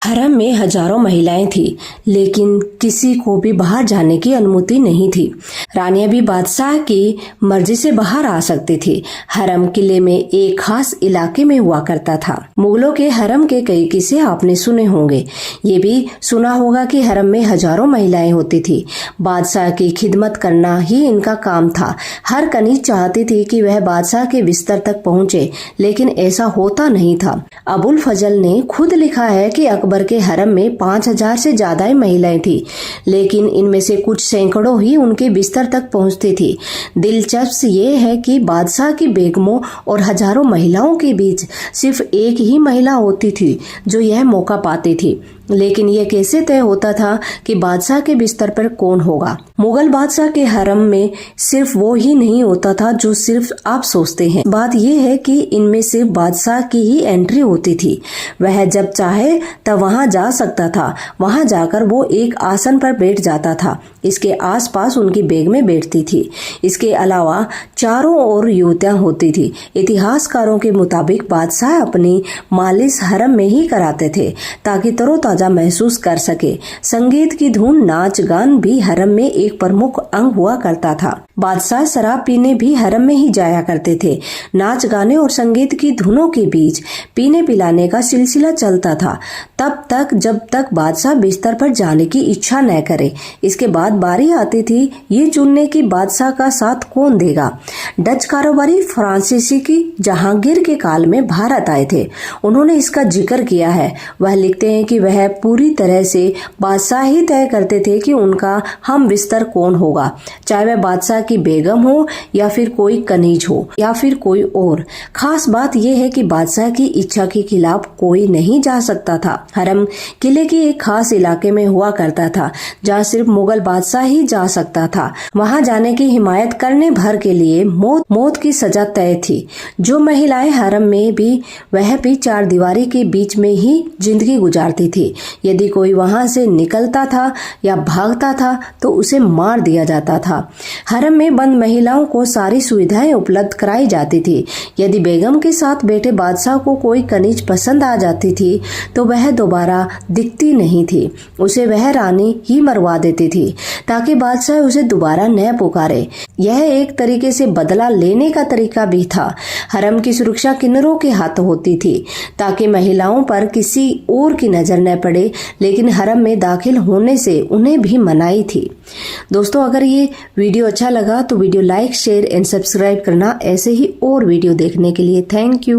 हरम में हजारों महिलाएं थी, लेकिन किसी को भी बाहर जाने की अनुमति नहीं थी। रानियां भी बादशाह की मर्जी से बाहर आ सकती थी। हरम किले में एक खास इलाके में हुआ करता था। मुगलों के हरम के कई किस्से आपने सुने होंगे। ये भी सुना होगा कि हरम में हजारों महिलाएं होती थी। बादशाह की खिदमत करना ही इनका काम था। हर कनीज चाहती थी कि वह बादशाह के बिस्तर तक पहुंचे, लेकिन ऐसा होता नहीं था। अबुल फजल ने खुद लिखा है कि अकबर के हरम में 5000 से ज्यादा महिलाएं थी, लेकिन इनमें से कुछ सैकड़ों ही उनके बिस्तर तक पहुंचती थी। दिलचस्प ये है कि बादशाह की बेगमों और हजारों महिलाओं के बीच सिर्फ एक ही महिला होती थी जो यह मौका पाती थी। लेकिन यह कैसे तय होता था कि बादशाह के बिस्तर पर कौन होगा? मुगल बादशाह के हरम में सिर्फ वो ही नहीं होता था जो सिर्फ आप सोचते हैं। बात यह है कि इनमें सिर्फ बादशाह की ही एंट्री होती थी। वह जब चाहे तब वहां जा सकता था। वहां जाकर वो एक आसन पर बैठ जाता था। इसके आसपास उनकी बेगमें बैठती थी। इसके अलावा चारों ओर युवतियां होती थी। इतिहासकारों के मुताबिक बादशाह अपनी मालिश हरम में ही कराते थे ताकि तरोताजा महसूस कर सके। संगीत की धुन, नाच गान भी हरम में एक प्रमुख अंग हुआ करता था। बादशाह शराब पीने भी हरम में ही जाया करते थे। नाच गाने और संगीत की धुनों के बीच पीने पिलाने का सिलसिला चलता था, तब तक जब तक बादशाह बिस्तर पर जाने की इच्छा न करे। इसके बाद बारी आती थी ये चुनने की बादशाह का साथ कौन देगा। डच कारोबारी फ्रांसीसी की जहांगीर के काल में भारत आए थे। उन्होंने इसका जिक्र किया है। वह लिखते हैं कि वह पूरी तरह से बादशाह ही तय करते थे कि उनका हम बिस्तर कौन होगा, चाहे वह बादशाह की बेगम हो या फिर कोई कनीज हो या फिर कोई और। खास बात यह है कि बादशाह की इच्छा के खिलाफ कोई नहीं जा सकता था। हरम किले के एक खास इलाके में हुआ करता था जहाँ सिर्फ मुगल बादशाह ही जा सकता था। वहाँ जाने की हिमायत करने भर के लिए मौत की सजा तय थी। जो महिलाएं हरम में भी वह भी चार दीवारी के बीच में ही जिंदगी गुजारती थी। यदि कोई वहां से निकलता था या भागता था तो उसे मार दिया जाता था। हरम में बंद महिलाओं को सारी सुविधाएं उपलब्ध कराई जाती थी। यदि बेगम के साथ बैठे बादशाह को कोई कनीज पसंद आ जाती थी तो वह दोबारा दिखती नहीं थी। उसे वह रानी ही मरवा देती थी ताकि बादशाह उसे दोबारा न पुकारे। यह एक तरीके से बदला लेने का तरीका भी था। हरम की सुरक्षा किन्नरों के हाथ होती थी ताकि महिलाओं पर किसी और की नजर न पड़े, लेकिन हरम में दाखिल होने से उन्हें भी मनाही थी। दोस्तों, अगर ये वीडियो अच्छा लगा तो video like, share and subscribe करना। ऐसे ही और वीडियो देखने के लिए थैंक यू।